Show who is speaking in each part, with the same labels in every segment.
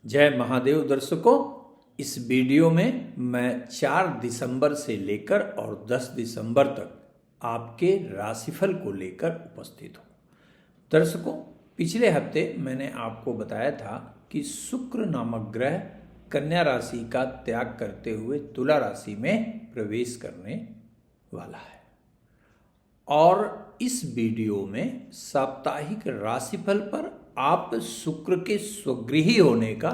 Speaker 1: जय महादेव दर्शकों, इस वीडियो में मैं 4 दिसंबर से लेकर और 10 दिसंबर तक आपके राशिफल को लेकर उपस्थित हूँ। दर्शकों, पिछले हफ्ते मैंने आपको बताया था कि शुक्र नामक ग्रह कन्या राशि का त्याग करते हुए तुला राशि में प्रवेश करने वाला है और इस वीडियो में साप्ताहिक राशिफल पर आप शुक्र के स्वगृही होने का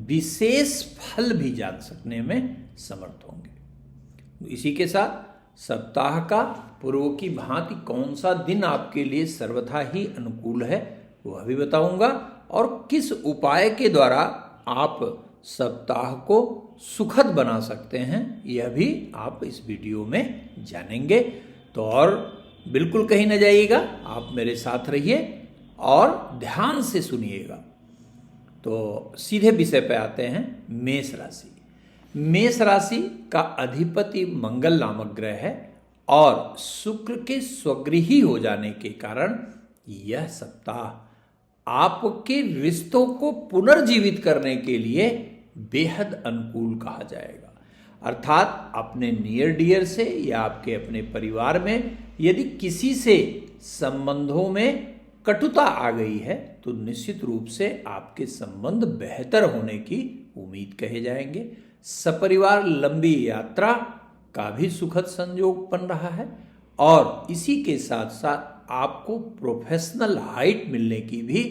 Speaker 1: विशेष फल भी जान सकने में समर्थ होंगे। इसी के साथ सप्ताह का पूर्व की भांति कौन सा दिन आपके लिए सर्वथा ही अनुकूल है वह भी बताऊंगा और किस उपाय के द्वारा आप सप्ताह को सुखद बना सकते हैं यह भी आप इस वीडियो में जानेंगे। तो और बिल्कुल कहीं न जाइएगा, आप मेरे साथ रहिए और ध्यान से सुनिएगा। तो सीधे विषय पे आते हैं। मेष राशि। मेष राशि का अधिपति मंगल नामक ग्रह है और शुक्र के स्वगृही हो जाने के कारण यह सप्ताह आपके रिश्तों को पुनर्जीवित करने के लिए बेहद अनुकूल कहा जाएगा। अर्थात अपने नियर डियर से या आपके अपने परिवार में यदि किसी से संबंधों में कटुता आ गई है तो निश्चित रूप से आपके संबंध बेहतर होने की उम्मीद कहे जाएंगे। सपरिवार लंबी यात्रा का भी सुखद संयोग बन रहा है और इसी के साथ साथ आपको प्रोफेशनल हाइट मिलने की भी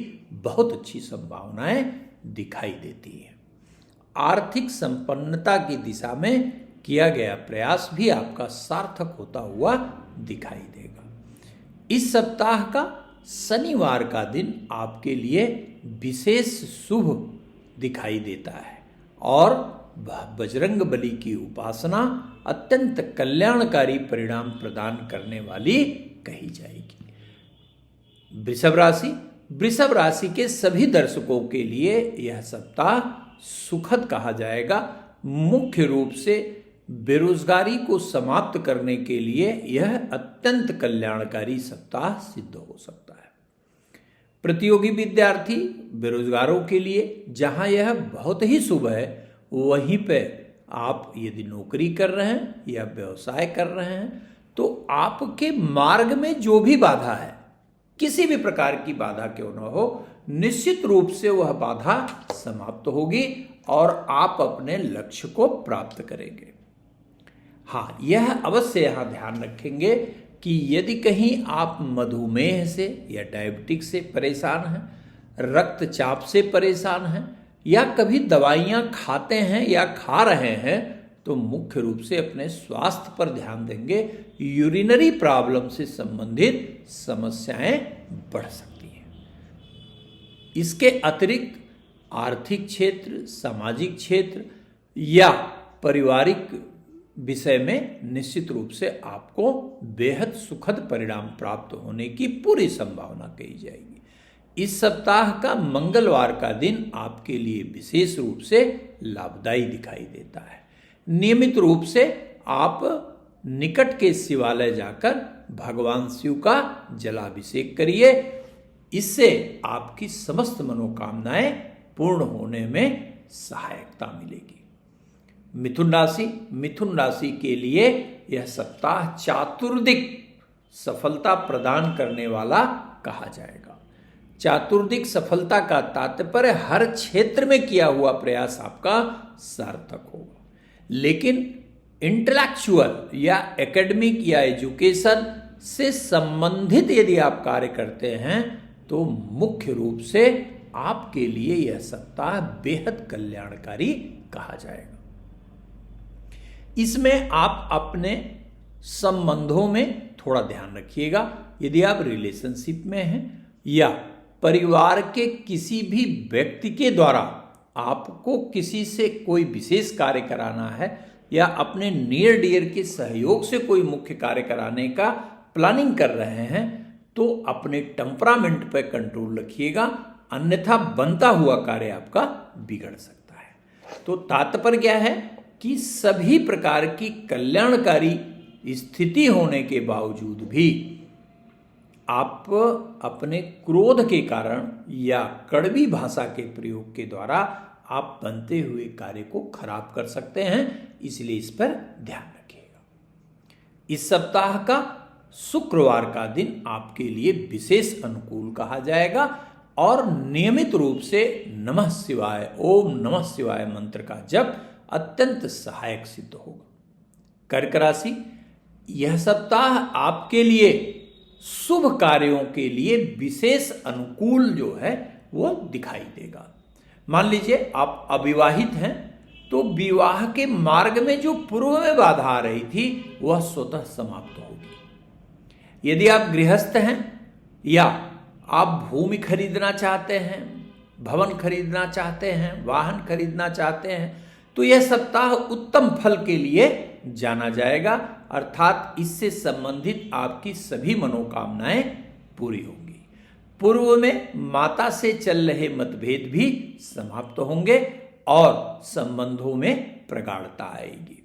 Speaker 1: बहुत अच्छी संभावनाएं दिखाई देती हैं। आर्थिक संपन्नता की दिशा में किया गया प्रयास भी आपका सार्थक होता हुआ दिखाई देगा। इस सप्ताह का शनिवार का दिन आपके लिए विशेष शुभ दिखाई देता है और बजरंग बली की उपासना अत्यंत कल्याणकारी परिणाम प्रदान करने वाली कही जाएगी। वृषभ राशि। वृषभ राशि के सभी दर्शकों के लिए यह सप्ताह सुखद कहा जाएगा। मुख्य रूप से बेरोजगारी को समाप्त करने के लिए यह अत्यंत कल्याणकारी सप्ताह सिद्ध हो सकता है। प्रतियोगी विद्यार्थी बेरोजगारों के लिए जहां यह बहुत ही शुभ है, वहीं पे आप यदि नौकरी कर रहे हैं या व्यवसाय कर रहे हैं तो आपके मार्ग में जो भी बाधा है, किसी भी प्रकार की बाधा क्यों न हो, निश्चित रूप से वह बाधा समाप्त होगी और आप अपने लक्ष्य को प्राप्त करेंगे। हाँ, यह अवश्य यहाँ ध्यान रखेंगे कि यदि कहीं आप मधुमेह से या डायबिटिक्स से परेशान हैं, रक्तचाप से परेशान हैं या कभी दवाइयाँ खाते हैं या खा रहे हैं तो मुख्य रूप से अपने स्वास्थ्य पर ध्यान देंगे। यूरिनरी प्रॉब्लम से संबंधित समस्याएं बढ़ सकती हैं। इसके अतिरिक्त आर्थिक क्षेत्र, सामाजिक क्षेत्र या पारिवारिक विषय में निश्चित रूप से आपको बेहद सुखद परिणाम प्राप्त होने की पूरी संभावना कही जाएगी। इस सप्ताह का मंगलवार का दिन आपके लिए विशेष रूप से लाभदायी दिखाई देता है। नियमित रूप से आप निकट के शिवालय जाकर भगवान शिव का जलाभिषेक करिए। इससे आपकी समस्त मनोकामनाएं पूर्ण होने में सहायता मिलेगी। मिथुन राशि। मिथुन राशि के लिए यह सप्ताह चातुर्दिक सफलता प्रदान करने वाला कहा जाएगा। चातुर्दिक सफलता का तात्पर्य हर क्षेत्र में किया हुआ प्रयास आपका सार्थक होगा, लेकिन इंटेलेक्चुअल या एकेडमिक या एजुकेशन से संबंधित यदि आप कार्य करते हैं तो मुख्य रूप से आपके लिए यह सप्ताह बेहद कल्याणकारी कहा जाएगा। इसमें आप अपने संबंधों में थोड़ा ध्यान रखिएगा। यदि आप रिलेशनशिप में हैं या परिवार के किसी भी व्यक्ति के द्वारा आपको किसी से कोई विशेष कार्य कराना है या अपने नियर डियर के सहयोग से कोई मुख्य कार्य कराने का प्लानिंग कर रहे हैं तो अपने टेम्परामेंट पर कंट्रोल रखिएगा, अन्यथा बनता हुआ कार्य आपका बिगड़ सकता है। तो तात्पर्य क्या है कि सभी प्रकार की कल्याणकारी स्थिति होने के बावजूद भी आप अपने क्रोध के कारण या कड़वी भाषा के प्रयोग के द्वारा आप बनते हुए कार्य को खराब कर सकते हैं, इसलिए इस पर ध्यान रखिएगा। इस सप्ताह का शुक्रवार का दिन आपके लिए विशेष अनुकूल कहा जाएगा और नियमित रूप से नमः शिवाय, ओम नमः शिवाय मंत्र का जप अत्यंत सहायक सिद्ध होगा। कर्क राशि, यह सप्ताह आपके लिए शुभ कार्यों के लिए विशेष अनुकूल जो है वो दिखाई देगा। मान लीजिए आप अविवाहित हैं तो विवाह के मार्ग में जो पूर्व में बाधा आ रही थी वह स्वतः समाप्त होगी। यदि आप गृहस्थ हैं या आप भूमि खरीदना चाहते हैं, भवन खरीदना चाहते हैं, वाहन खरीदना चाहते हैं, तो यह सप्ताह उत्तम फल के लिए जाना जाएगा, अर्थात इससे संबंधित आपकी सभी मनोकामनाएं पूरी होंगी। पूर्व में माता से चल रहे मतभेद भी समाप्त होंगे और संबंधों में प्रगाढ़ता आएगी।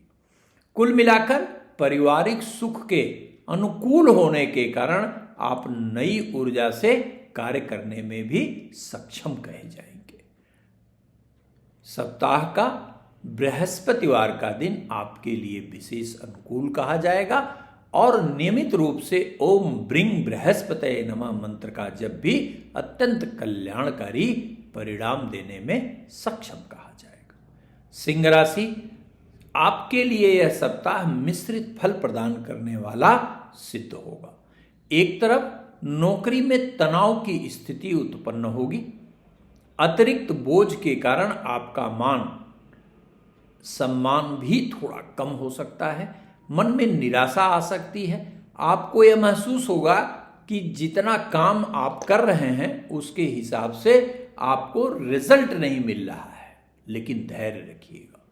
Speaker 1: कुल मिलाकर पारिवारिक सुख के अनुकूल होने के कारण आप नई ऊर्जा से कार्य करने में भी सक्षम कहे जाएंगे। सप्ताह का बृहस्पतिवार का दिन आपके लिए विशेष अनुकूल कहा जाएगा और नियमित रूप से ओम ब्रिंग बृहस्पतये नमः मंत्र का जप भी अत्यंत कल्याणकारी परिणाम देने में सक्षम कहा जाएगा। सिंह राशि, आपके लिए यह सप्ताह मिश्रित फल प्रदान करने वाला सिद्ध होगा। एक तरफ नौकरी में तनाव की स्थिति उत्पन्न होगी, अतिरिक्त बोझ के कारण आपका मान सम्मान भी थोड़ा कम हो सकता है, मन में निराशा आ सकती है। आपको यह महसूस होगा कि जितना काम आप कर रहे हैं उसके हिसाब से आपको रिजल्ट नहीं मिल रहा है, लेकिन धैर्य रखिएगा।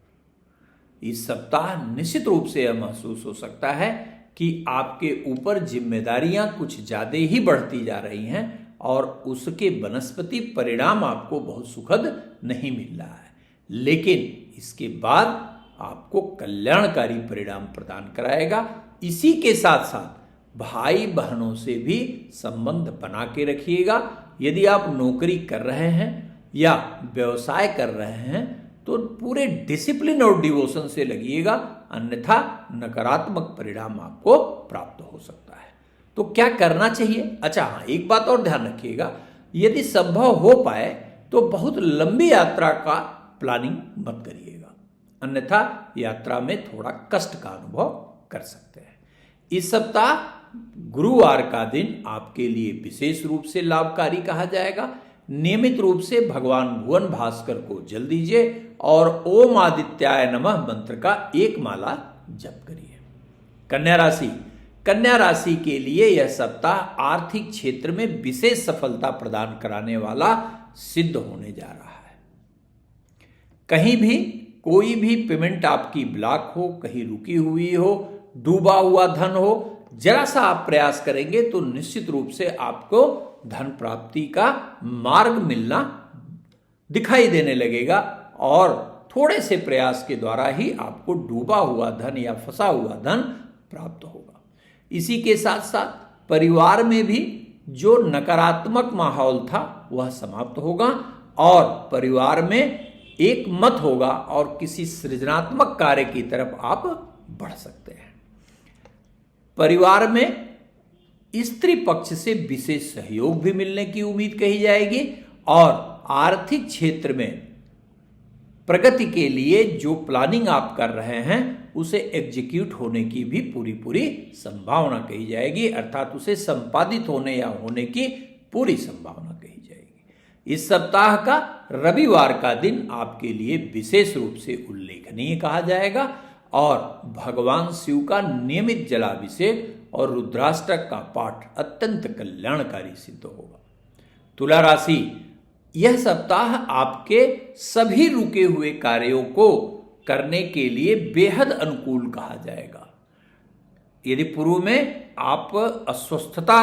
Speaker 1: इस सप्ताह निश्चित रूप से यह महसूस हो सकता है कि आपके ऊपर जिम्मेदारियां कुछ ज्यादा ही बढ़ती जा रही हैं और उसके वनस्पति परिणाम आपको बहुत सुखद नहीं मिल रहा है, लेकिन इसके बाद आपको कल्याणकारी परिणाम प्रदान कराएगा। इसी के साथ साथ भाई बहनों से भी संबंध बना के रखिएगा। यदि आप नौकरी कर रहे हैं या व्यवसाय कर रहे हैं तो पूरे डिसिप्लिन और डिवोशन से लगिएगा, अन्यथा नकारात्मक परिणाम आपको प्राप्त हो सकता है। तो क्या करना चाहिए? अच्छा हाँ, एक बात और ध्यान रखिएगा, यदि संभव हो पाए तो बहुत लंबी यात्रा का प्लानिंग मत करिएगा, अन्यथा यात्रा में थोड़ा कष्ट का अनुभव कर सकते हैं। इस सप्ताह गुरुवार का दिन आपके लिए विशेष रूप से लाभकारी कहा जाएगा। नियमित रूप से भगवान भुवन भास्कर को जल दीजिए और ओम आदित्याय नमः मंत्र का एक माला जप करिए। कन्या राशि, कन्या राशि के लिए यह सप्ताह आर्थिक क्षेत्र में विशेष सफलता प्रदान कराने वाला सिद्ध होने जा रहा है। कहीं भी कोई भी पेमेंट आपकी ब्लॉक हो, कहीं रुकी हुई हो, डूबा हुआ धन हो, जरा सा आप प्रयास करेंगे तो निश्चित रूप से आपको धन प्राप्ति का मार्ग मिलना दिखाई देने लगेगा और थोड़े से प्रयास के द्वारा ही आपको डूबा हुआ धन या फंसा हुआ धन प्राप्त होगा। इसी के साथ साथ परिवार में भी जो नकारात्मक माहौल था वह समाप्त होगा और परिवार में एक मत होगा और किसी सृजनात्मक कार्य की तरफ आप बढ़ सकते हैं। परिवार में स्त्री पक्ष से विशेष सहयोग भी मिलने की उम्मीद कही जाएगी और आर्थिक क्षेत्र में प्रगति के लिए जो प्लानिंग आप कर रहे हैं उसे एग्जीक्यूट होने की भी पूरी संभावना कही जाएगी, अर्थात उसे संपादित होने या होने की पूरी संभावना कही जाएगी। इस सप्ताह का रविवार का दिन आपके लिए विशेष रूप से उल्लेखनीय कहा जाएगा और भगवान शिव का नियमित जलाभिषेक और रुद्राष्टक का पाठ अत्यंत कल्याणकारी सिद्ध होगा। तुला राशि, यह सप्ताह आपके सभी रुके हुए कार्यों को करने के लिए बेहद अनुकूल कहा जाएगा। यदि पूर्व में आप अस्वस्थता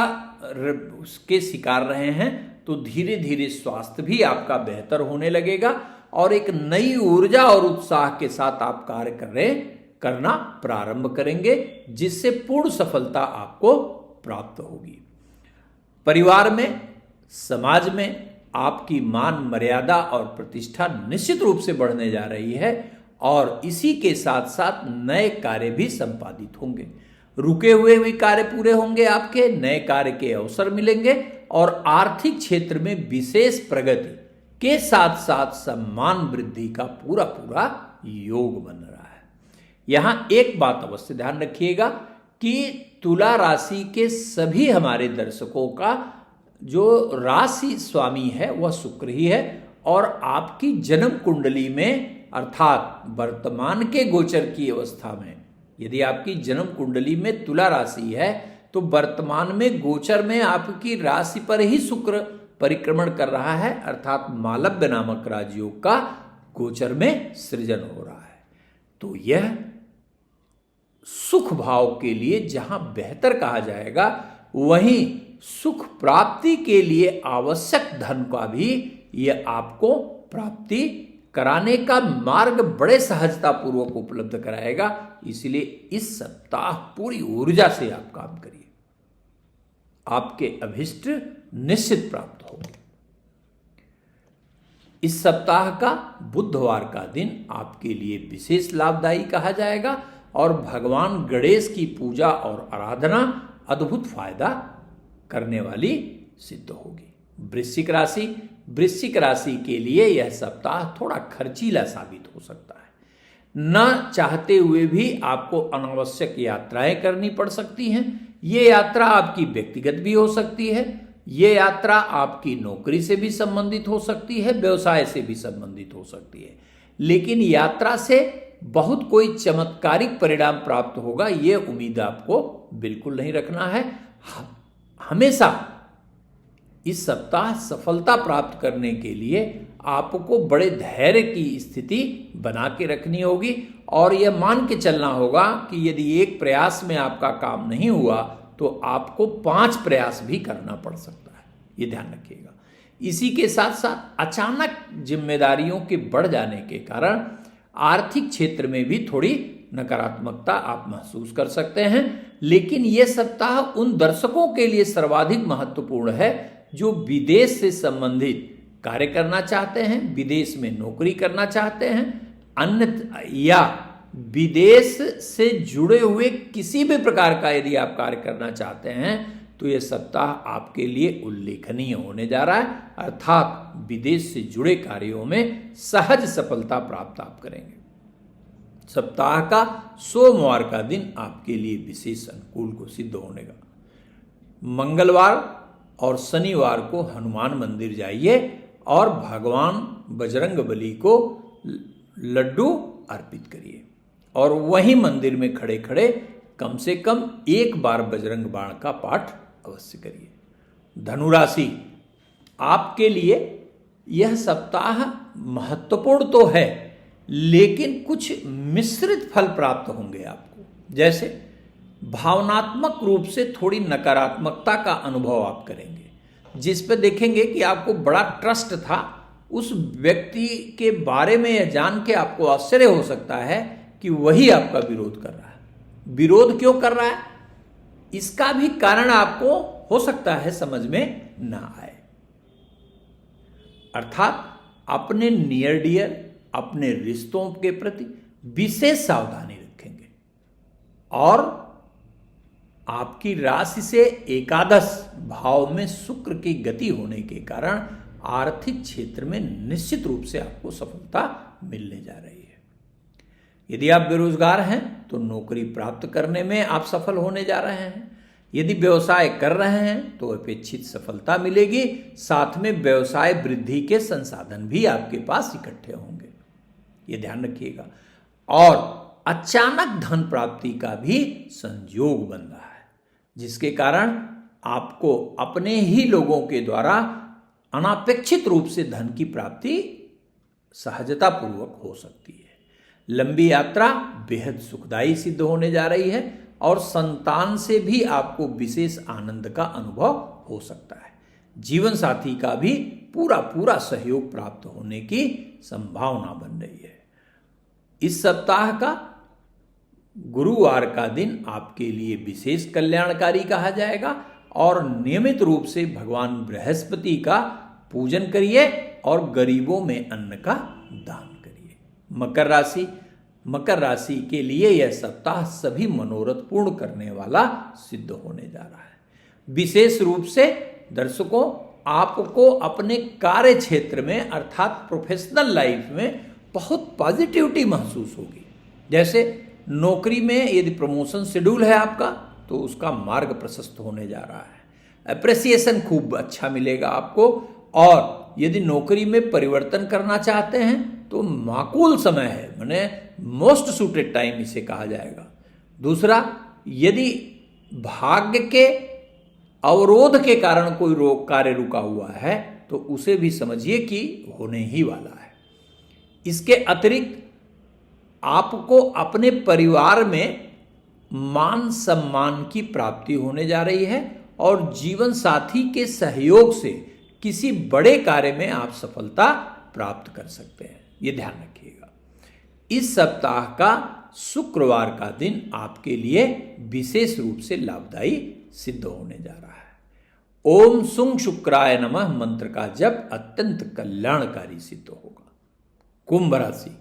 Speaker 1: के शिकार रहे हैं तो धीरे धीरे स्वास्थ्य भी आपका बेहतर होने लगेगा और एक नई ऊर्जा और उत्साह के साथ आप कार्य करना प्रारंभ करेंगे, जिससे पूर्ण सफलता आपको प्राप्त होगी। परिवार में, समाज में आपकी मान मर्यादा और प्रतिष्ठा निश्चित रूप से बढ़ने जा रही है और इसी के साथ साथ नए कार्य भी संपादित होंगे। रुके हुए भी कार्य पूरे होंगे, आपके नए कार्य के अवसर मिलेंगे और आर्थिक क्षेत्र में विशेष प्रगति के साथ साथ सम्मान वृद्धि का पूरा पूरा योग बन रहा है। यहां एक बात अवश्य ध्यान रखिएगा कि तुला राशि के सभी हमारे दर्शकों का जो राशि स्वामी है वह शुक्र ही है और आपकी जन्म कुंडली में अर्थात वर्तमान के गोचर की अवस्था में यदि आपकी जन्म कुंडली में तुला राशि है तो वर्तमान में गोचर में आपकी राशि पर ही शुक्र परिक्रमण कर रहा है, अर्थात मालव्य नामक राजयोग का गोचर में सृजन हो रहा है। तो यह सुख भाव के लिए जहां बेहतर कहा जाएगा, वहीं सुख प्राप्ति के लिए आवश्यक धन का भी यह आपको प्राप्ति कराने का मार्ग बड़े सहजता पूर्वक उपलब्ध कराएगा। इसलिए इस सप्ताह पूरी ऊर्जा से आप काम करिए, आपके अभिष्ट निश्चित प्राप्त होंगे। इस सप्ताह का बुधवार का दिन आपके लिए विशेष लाभदायी कहा जाएगा और भगवान गणेश की पूजा और आराधना अद्भुत फायदा करने वाली सिद्ध होगी। वृश्चिक राशि के लिए यह सप्ताह थोड़ा खर्चीला साबित हो सकता है। न चाहते हुए भी आपको अनावश्यक यात्राएं करनी पड़ सकती हैं। ये यात्रा आपकी व्यक्तिगत भी हो सकती है, ये यात्रा आपकी नौकरी से भी संबंधित हो सकती है, व्यवसाय से भी संबंधित हो सकती है। लेकिन यात्रा से बहुत कोई चमत्कारिक परिणाम प्राप्त होगा, ये उम्मीद आपको बिल्कुल नहीं रखना है। हमेशा इस सप्ताह सफलता प्राप्त करने के लिए आपको बड़े धैर्य की स्थिति बना के रखनी होगी और यह मान के चलना होगा कि यदि एक प्रयास में आपका काम नहीं हुआ तो आपको 5 प्रयास भी करना पड़ सकता है, ये ध्यान रखिएगा। इसी के साथ साथ अचानक जिम्मेदारियों के बढ़ जाने के कारण आर्थिक क्षेत्र में भी थोड़ी नकारात्मकता आप महसूस कर सकते हैं। लेकिन यह सप्ताह उन दर्शकों के लिए सर्वाधिक महत्वपूर्ण है जो विदेश से संबंधित कार्य करना चाहते हैं, विदेश में नौकरी करना चाहते हैं, अन्य या विदेश से जुड़े हुए किसी भी प्रकार का यदि आप कार्य करना चाहते हैं तो यह सप्ताह आपके लिए उल्लेखनीय होने जा रहा है। अर्थात विदेश से जुड़े कार्यों में सहज सफलता प्राप्त आप करेंगे। सप्ताह का सोमवार का दिन आपके लिए विशेष अनुकूल को सिद्ध होने का। मंगलवार और शनिवार को हनुमान मंदिर जाइए और भगवान बजरंगबली को लड्डू अर्पित करिए और वहीं मंदिर में खड़े खड़े कम से कम 1 बार बजरंग बाण का पाठ अवश्य करिए। धनुराशि, आपके लिए यह सप्ताह महत्वपूर्ण तो है लेकिन कुछ मिश्रित फल प्राप्त होंगे आपको। जैसे भावनात्मक रूप से थोड़ी नकारात्मकता का अनुभव आप करेंगे, जिस पे देखेंगे कि आपको बड़ा ट्रस्ट था, उस व्यक्ति के बारे में यह जान के आपको आश्चर्य हो सकता है कि वही आपका विरोध कर रहा है। विरोध क्यों कर रहा है, इसका भी कारण आपको हो सकता है समझ में ना आए। अर्थात अपने नियर डियर, अपने रिश्तों के प्रति विशेष सावधानी रखेंगे और आपकी राशि से एकादश भाव में शुक्र की गति होने के कारण आर्थिक क्षेत्र में निश्चित रूप से आपको सफलता मिलने जा रही है। यदि आप बेरोजगार हैं तो नौकरी प्राप्त करने में आप सफल होने जा रहे हैं। यदि व्यवसाय कर रहे हैं तो अपेक्षित सफलता मिलेगी, साथ में व्यवसाय वृद्धि के संसाधन भी आपके पास इकट्ठे होंगे, ये ध्यान रखिएगा। और अचानक धन प्राप्ति का भी संयोग बन रहा है, जिसके कारण आपको अपने ही लोगों के द्वारा अनापेक्षित रूप से धन की प्राप्ति सहजता पूर्वक हो सकती है। लंबी यात्रा बेहद सुखदायी सिद्ध होने जा रही है और संतान से भी आपको विशेष आनंद का अनुभव हो सकता है। जीवन साथी का भी पूरा सहयोग प्राप्त होने की संभावना बन रही है। इस सप्ताह का गुरुवार का दिन आपके लिए विशेष कल्याणकारी कहा जाएगा और नियमित रूप से भगवान बृहस्पति का पूजन करिए और गरीबों में अन्न का दान करिए। मकर राशि के लिए यह सप्ताह सभी मनोरथ पूर्ण करने वाला सिद्ध होने जा रहा है। विशेष रूप से दर्शकों, आपको अपने कार्य क्षेत्र में अर्थात प्रोफेशनल लाइफ में बहुत पॉजिटिविटी महसूस होगी। जैसे नौकरी में यदि प्रमोशन शेड्यूल है आपका, तो उसका मार्ग प्रशस्त होने जा रहा है। अप्रिसिएशन खूब अच्छा मिलेगा आपको। और यदि नौकरी में परिवर्तन करना चाहते हैं तो माकूल समय है, माने मोस्ट सूटेड टाइम इसे कहा जाएगा। दूसरा, यदि भाग्य के अवरोध के कारण कोई कार्य रुका हुआ है तो उसे भी समझिए कि होने ही वाला है। इसके अतिरिक्त आपको अपने परिवार में मान सम्मान की प्राप्ति होने जा रही है और जीवन साथी के सहयोग से किसी बड़े कार्य में आप सफलता प्राप्त कर सकते हैं, ये ध्यान रखिएगा। इस सप्ताह का शुक्रवार का दिन आपके लिए विशेष रूप से लाभदायी सिद्ध होने जा रहा है। ओम सुं शुक्राय नमः मंत्र का जप अत्यंत कल्याणकारी सिद्ध होगा। कुंभ राशि,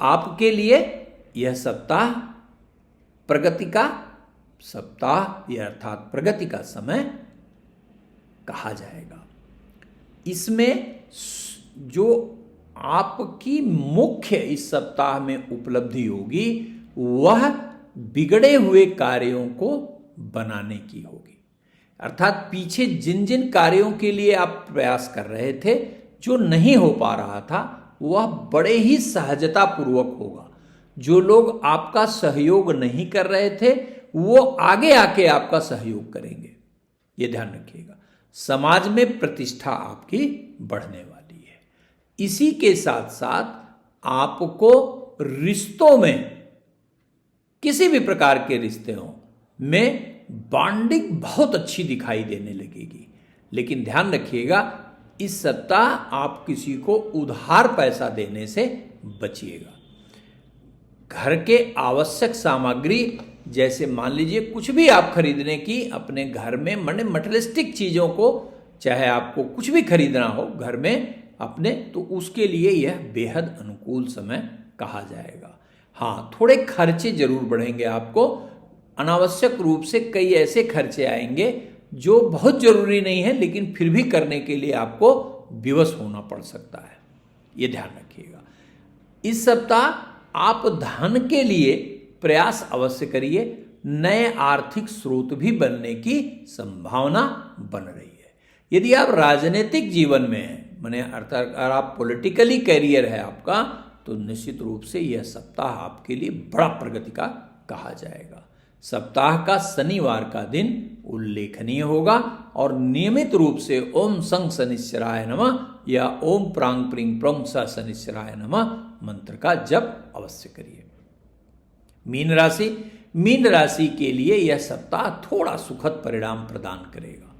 Speaker 1: आपके लिए यह सप्ताह प्रगति का सप्ताह, यह अर्थात प्रगति का समय कहा जाएगा। इसमें जो आपकी मुख्य इस सप्ताह में उपलब्धि होगी वह बिगड़े हुए कार्यों को बनाने की होगी। अर्थात पीछे जिन जिन कार्यों के लिए आप प्रयास कर रहे थे, जो नहीं हो पा रहा था, वह बड़े ही सहजता पूर्वक होगा। जो लोग आपका सहयोग नहीं कर रहे थे वो आगे आके आपका सहयोग करेंगे, ये ध्यान रखिएगा। समाज में प्रतिष्ठा आपकी बढ़ने वाली है। इसी के साथ साथ आपको रिश्तों में, किसी भी प्रकार के रिश्तों में बॉन्डिंग बहुत अच्छी दिखाई देने लगेगी। लेकिन ध्यान रखिएगा, इस सप्ताह आप किसी को उधार पैसा देने से बचिएगा। घर के आवश्यक सामग्री, जैसे मान लीजिए कुछ भी आप खरीदने की अपने घर में, माने मटेरियलिस्टिक चीज़ों को, चाहे आपको कुछ भी खरीदना हो घर में अपने, तो उसके लिए यह बेहद अनुकूल समय कहा जाएगा। हाँ, थोड़े खर्चे जरूर बढ़ेंगे आपको। अनावश्यक रूप से कई ऐसे खर्चे आएंगे जो बहुत जरूरी नहीं है, लेकिन फिर भी करने के लिए आपको विवश होना पड़ सकता है, ये ध्यान रखिएगा। इस सप्ताह आप धन के लिए प्रयास अवश्य करिए। नए आर्थिक स्रोत भी बनने की संभावना बन रही है। यदि आप राजनीतिक जीवन में हैं, माने अर्थात अगर आप पॉलिटिकली कैरियर है आपका, तो निश्चित रूप से यह सप्ताह आपके लिए बड़ा प्रगति का कहा जाएगा। सप्ताह का शनिवार का दिन उल्लेखनीय होगा और नियमित रूप से ओम सं शनिश्चराय नमः या ओम प्रांग प्रिंग प्रंग स शनिश्चराय नमः मंत्र का जप अवश्य करिए। मीन राशि के लिए यह सप्ताह थोड़ा सुखद परिणाम प्रदान करेगा।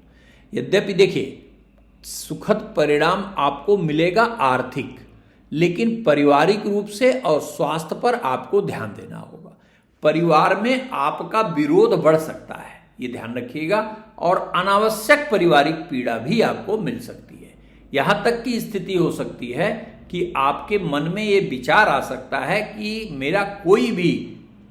Speaker 1: यद्यपि देखिए, सुखद परिणाम आपको मिलेगा आर्थिक, लेकिन पारिवारिक रूप से और स्वास्थ्य पर आपको ध्यान देना होगा। परिवार में आपका विरोध बढ़ सकता है, ये ध्यान रखिएगा। और अनावश्यक पारिवारिक पीड़ा भी आपको मिल सकती है। यहाँ तक की स्थिति हो सकती है कि आपके मन में ये विचार आ सकता है कि मेरा कोई भी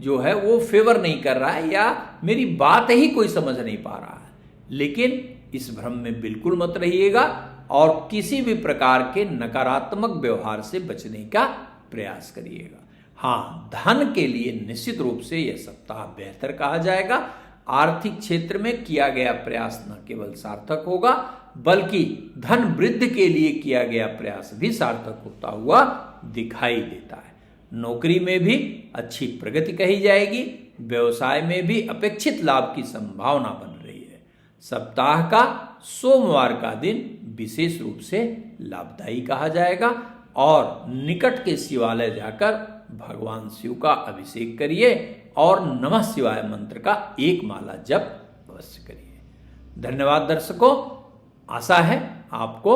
Speaker 1: जो है वो फेवर नहीं कर रहा है या मेरी बात ही कोई समझ नहीं पा रहा है। लेकिन इस भ्रम में बिल्कुल मत रहिएगा और किसी भी प्रकार के नकारात्मक व्यवहार से बचने का प्रयास करिएगा। हाँ, धन के लिए निश्चित रूप से यह सप्ताह बेहतर कहा जाएगा। आर्थिक क्षेत्र में किया गया प्रयास न केवल सार्थक होगा, बल्कि धन वृद्धि के लिए किया गया प्रयास भी सार्थक होता हुआ दिखाई देता है। नौकरी में भी अच्छी प्रगति कही जाएगी। व्यवसाय में भी अपेक्षित लाभ की संभावना बन रही है। सप्ताह का सोमवार का दिन विशेष रूप से लाभदायी कहा जाएगा और निकट के शिवालय जाकर भगवान शिव का अभिषेक करिए और नमः शिवाय मंत्र का एक माला जप अवश्य करिए। धन्यवाद दर्शकों, आशा है आपको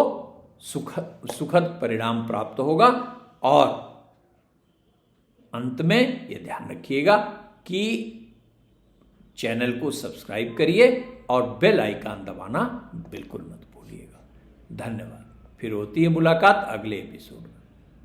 Speaker 1: सुखद परिणाम प्राप्त होगा। और अंत में यह ध्यान रखिएगा कि चैनल को सब्सक्राइब करिए और बेल आइकन दबाना बिल्कुल मत भूलिएगा। धन्यवाद। फिर होती है मुलाकात अगले एपिसोड में।